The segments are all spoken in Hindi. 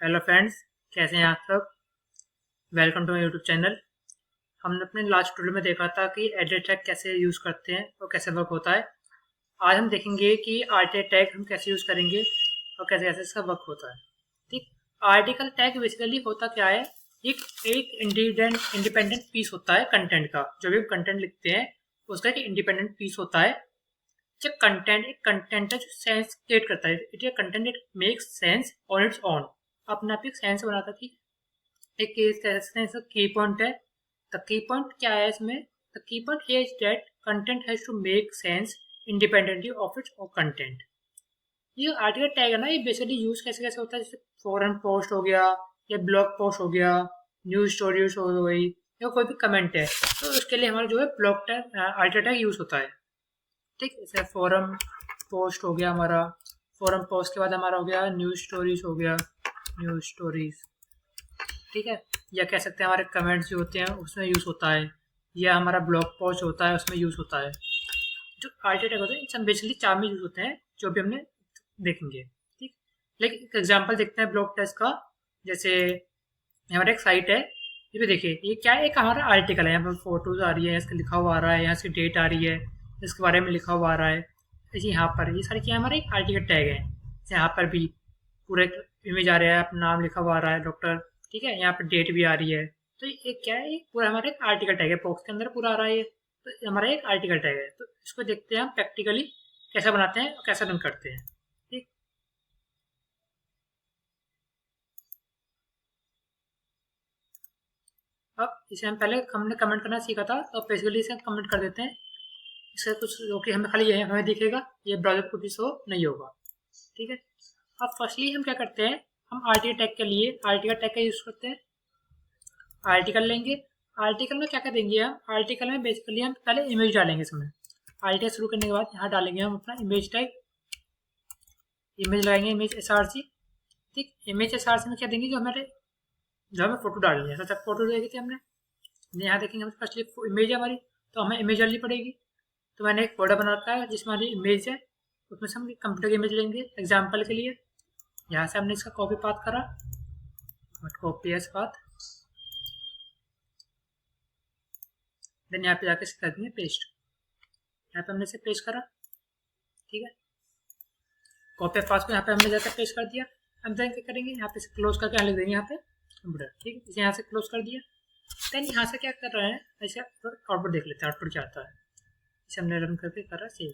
हेलो फ्रेंड्स, कैसे हैं आप सब। Welcome to my YouTube channel. हमने अपने लास्ट ट्यूटोरियल में देखा था कि एडिट टैग कैसे यूज़ करते हैं और कैसे वर्क होता है। आज हम देखेंगे कि आर्टिकल टैग हम कैसे यूज़ करेंगे और कैसे कैसे इसका वर्क होता है। ठीक। आर्टिकल टैग बेसिकली होता क्या है, एक एक इंडिपेंडेंट पीस होता है कंटेंट का। जो भी हम कंटेंट लिखते हैं उसका एक इंडिपेंडेंट पीस होता है। जब कंटेंट है जो सेंस क्रिएट करता है, it content it makes sense on its own, अपने आप एक सेंस बनाता है। एक केस कह सकते हैं, इसका की पॉइंट है। द की पॉइंट क्या है इसमें, the key point is that content has to make sense independently of its और कंटेंट। ये आर्टिकल टैग है ना, ये बेसिकली यूज कैसे कैसे होता है, जैसे फॉरन पोस्ट हो गया या ब्लॉग पोस्ट हो गया, न्यूज स्टोरीज हो गई या कोई भी कमेंट है, तो उसके लिए हमारा जो है blog tag article tag use होता है। ठीक, जैसे फोरम पोस्ट हो गया हमारा, फोरम पोस्ट के बाद हमारा हो गया न्यूज स्टोरीज हो गया, न्यूज स्टोरीज। ठीक है, या कह सकते हैं हमारे कमेंट्स जो होते हैं उसमें यूज़ होता है, या हमारा ब्लॉग पोस्ट होता है उसमें यूज़ होता है। जो आर्टिकल टैग होते हैं सब बेसिकली चार में यूज़ होते हैं, जो भी हमने देखेंगे। ठीक, लेकिन एक एग्जांपल देखते हैं ब्लॉग टेक्स्ट का। जैसे हमारा एक साइट है, ये भी देखिए, ये क्या है, एक हमारा आर्टिकल है, यहाँ पर फोटोज आ रही है, इसका लिखा हुआ आ रहा है, यहाँ से डेट आ रही है, इसके बारे में लिखा हुआ आ रहा है। जैसे यहाँ पर ये सारी क्या हमारा एक आर्टिकल टैग है। जैसे यहाँ पर भी पूरा एक इमेज आ रहा है, अपना नाम लिखा हुआ आ रहा है, डॉक्टर। ठीक है, यहाँ पर डेट भी आ रही है। तो ये क्या है, ये पूरा हमारा एक आर्टिकल टैग है, बॉक्स के अंदर पूरा आ रहा है ये। तो ये हमारा एक आर्टिकल टैग है। तो इसको देखते हैं हम प्रैक्टिकली कैसे बनाते हैं और कैसे रन करते हैं। ठीक, अब इसे हम पहले हमने कमेंट करना सीखा था, तो बेसिकली इसे कमेंट कर देते हैं। इससे कुछ जो कि हमें खाली ये हमें दिखेगा, ये ब्राउजर को भी शो नहीं होगा। ठीक है, अब फर्स्टली हम क्या करते हैं, हम आर्टिकल टैग के लिए आर्टिकल टैग का यूज़ करते हैं। आर्टिकल लेंगे, आर्टिकल में क्या करेंगे, हम आर्टिकल में बेसिकली हम पहले इमेज डालेंगे इसमें। आर्टिकल शुरू करने के बाद यहाँ डालेंगे हम अपना इमेज टैग, इमेज लगाएंगे, इमेज एस आर सी। ठीक, इमेज एस आर सी में क्या देंगे, जो हमें फोटो डालनी है, तो फोटो देखी थी हमने, यहाँ देखेंगे हम फर्स्टली इमेज है हमारी, तो हमें इमेज डालनी पड़ेगी। तो मैंने एक फोल्डर बना रखा है जिसमें हमारी इमेज है, उसमें से हम कंप्यूटर की इमेज लेंगे एग्जाम्पल के लिए। यहाँ से हमने इसका कॉपी पाथ करा, कॉपी एस पाथ, देन यहाँ पे जाके कर देंगे पेस्ट। यहाँ पे हमने इसे पेस्ट करा। ठीक है, कॉपी पास को यहाँ पे हमने जाकर पेस्ट कर दिया। हम देन क्या करेंगे, यहाँ पे से क्लोज करके यहाँ लिख देंगे, यहाँ पे कंप्यूटर। ठीक है, इसे यहाँ से क्लोज कर दिया। देन यहाँ से क्या कर रहे हैं, ऐसे आउटपुट देख लेते हैं, आउटपुट क्या आता है। इसे हमने रन करके करा सेव।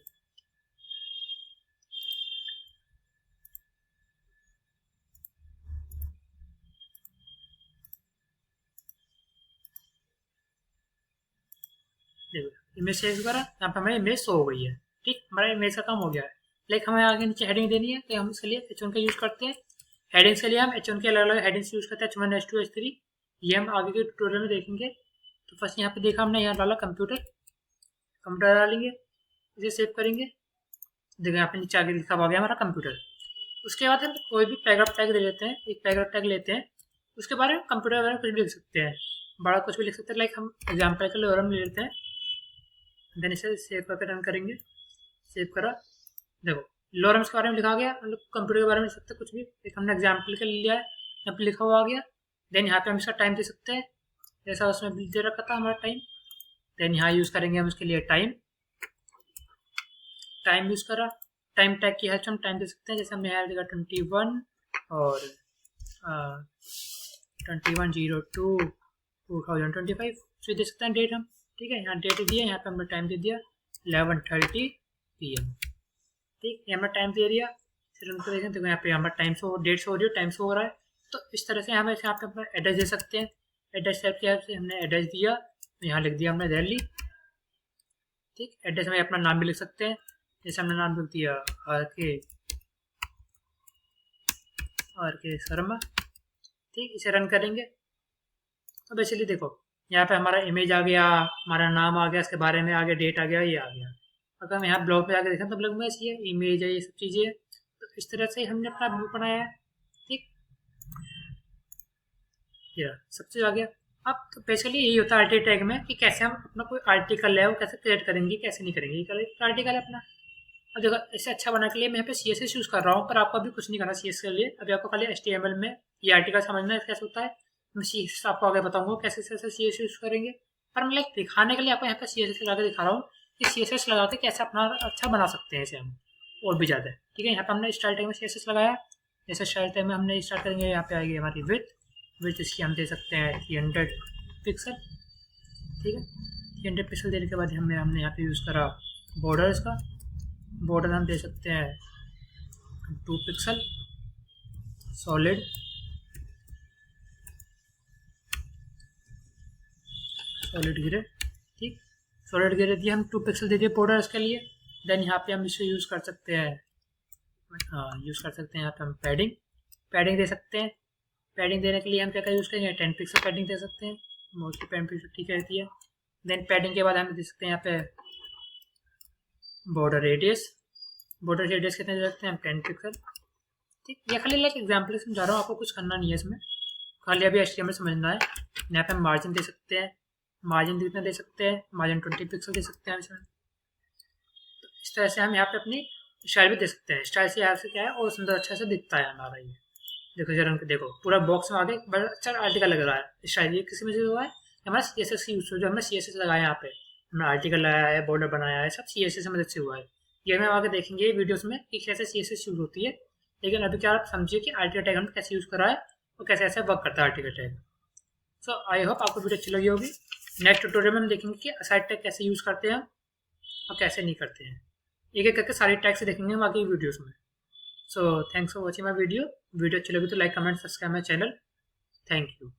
देखो, इमेज सेव करा, यहाँ पे हमारी इमेज शो हो गई है। ठीक, हमारा इमेज का काम हो गया है। लेकिन हमें आगे नीचे हेडिंग देनी है, तो हम इसके लिए H1 का यूज़ करते हैं। हेडिंग्स के लिए हम H1 के अलग अलग हेडिंग्स यूज़ करते हैं, H1 H2 H3। ये हम आगे के ट्यूटोरियल में देखेंगे। तो फर्स्ट यहाँ पे देखा हमने, यहाँ डाला कंप्यूटर, कंप्यूटर डालेंगे, इसे सेव करेंगे। देखो यहाँ पे नीचे आगे लिखा हुआ गया हमारा कंप्यूटर। उसके बाद हम कोई भी पैराग्राफ टैग दे लेते हैं, एक पैराग्राफ टैग लेते हैं, उसके बारे में कंप्यूटर वगैरह कुछ भी लिख सकते हैं, बड़ा कुछ भी लिख सकते हैं। लाइक हम एग्जाम्पल के लिए लॉरम ले लेते हैं, देन इसे सेव करके रन करेंगे। सेव करा, देखो लॉरम्स के बारे में लिखा गया, मतलब कंप्यूटर के बारे में लिख सकते हैं कुछ भी। एक हमने एग्जाम्पल के लिए लिया है, यहाँ पे लिखा हुआ आ गया। देन यहाँ पे हम इसका टाइम दे सकते हैं, जैसा उसमें दे रखा था हमारा टाइम। देन यहाँ यूज़ करेंगे हम उसके लिए टाइम, टाइम यूज़ करा। टाइम टैग की हेल्प से हम टाइम दे सकते हैं, जैसे हमने यहाँ दिया 21 और 21/02/2025 फिर दे सकते हैं डेट हम। ठीक है, यहाँ डेट दिया, यहाँ पे हमने टाइम दे दिया 11:30 PM। ठीक, ये हमने टाइम दे दिया। फिर उनको देखें तो यहाँ पे हमारा टाइम शो, डेट शो हो रही है, टाइम शो हो रहा है। तो इस तरह से हमें यहाँ पे अपना एड्रेस दे सकते हैं। एड्रेस टाइप की हेल्प से हमने एड्रेस दिया, तो यहाँ लिख दिया हमने दिल्ली। ठीक, एड्रेस में अपना नाम भी लिख सकते हैं, जैसे हमने नाम लिख दिया आर के शर्मा। ठीक, इसे रन करेंगे। तो बेसिकली देखो, यहाँ पे हमारा इमेज आ गया, हमारा नाम आ गया, इसके बारे में आ गया, डेट आ गया, ये आ गया। अगर हम यहाँ ब्लॉग पे आके देखें तो ब्लॉग में ऐसी है, इमेज है, ये सब चीज़ें है। तो इस तरह से हमने अपना ब्लॉग बनाया है। ठीक, ये सब चीज़ आ गया। अब तो बेसिकली यही होता है आर्टिकल टैग में, कि कैसे हम अपना कोई आर्टिकल है वो कैसे क्रिएट करेंगे, कैसे नहीं करेंगे। ये आर्टिकल है अपना, अब देखो इससे अच्छा बनाने के लिए मैं यहाँ पे CSS यूज़ कर रहा हूँ, पर आपको अभी कुछ नहीं करना CSS के लिए। अभी आपको खाली HTML में ये आर्टिकल समझना है कैसे होता है। मैं CSS आपको आगे बताऊंगा कैसे कैसे CSS यूज़ करेंगे, पर मैं लाइक दिखाने के लिए आपको यहाँ पे CSS लगा के दिखा रहा हूँ कि CSS लगा के कैसे अपना अच्छा बना सकते हैं इसे हम और भी ज़्यादा। ठीक है, यहाँ पे हमने स्टाइल टैग में CSS लगाया। जैसे स्टाइल टैग में हमने स्टार्ट करेंगे, यहाँ पे आएगी हमारी विथ इसकी हम दे सकते हैं 300 पिक्सल। ठीक है, 300 पिक्सल देने के बाद हमने यहाँ पे यूज़ करा बॉर्डर। इसका बॉर्डर हम दे सकते हैं 2 पिक्सल सॉलिड। ग्रे, ठीक, सॉलिड ग्रे दिए हम 2 पिक्सल दे दिए बॉर्डर इसके लिए। देन यहाँ पे हम इसे यूज़ कर सकते हैं, यहाँ पे हम पैडिंग दे सकते हैं। पैडिंग देने के लिए हम क्या यूज़ करेंगे, 10 पिक्सल पैडिंग दे सकते हैं, मोस्टली 10 पिक्सल ठीक रहती है। देन पैडिंग के बाद हम दे सकते हैं यहाँ पे बॉर्डर रेडियस कितने दे सकते हैं हम, 10 पिक्सल। ठीक, ये खाली लाइक एग्जाम्पल समझा रहा हूँ, आपको कुछ करना नहीं है इसमें, खाली अभी HTML समझना है। यहाँ पे हम मार्जिन दे सकते हैं, मार्जिन कितना दे सकते हैं, मार्जिन 20 पिक्सल दे सकते हैं इसमें। तो इस तरह से हम यहाँ पे अपनी स्टाइल भी दे सकते हैं। स्टाइल से यहाँ से क्या है और सुंदर अच्छा से दिखता है हमारा ये। देखो जरा देखो पूरा बॉक्स में आगे बड़ा अच्छा आर्टिकल लग रहा है। स्टाइल ये किसी में से हुआ है, हमारा CSS यूज जो हमने CSS लगाया यहाँ पे, हमने आर्टिकल लगाया है, बॉर्डर बनाया है, सब CSS की मदद से हुआ है। ये हम आगे देखेंगे वीडियोस में कि कैसे CSS यूज होती है। लेकिन अभी क्या आप समझिए कि आर्टिकल टैग हमने कैसे यूज करा है और कैसे ऐसे वर्क करता है article tag. So I hope आपको वीडियो अच्छी लगी होगी। नेक्स्ट ट्यूटोरियल में हम देखेंगे कि असाइड टैग कैसे यूज करते हैं और कैसे नहीं करते हैं। एक एक करके सारी टैग से देखेंगे बाकी वीडियोस में। So thanks for watching my video अच्छी लगी तो like comment subscribe my channel. Thank you.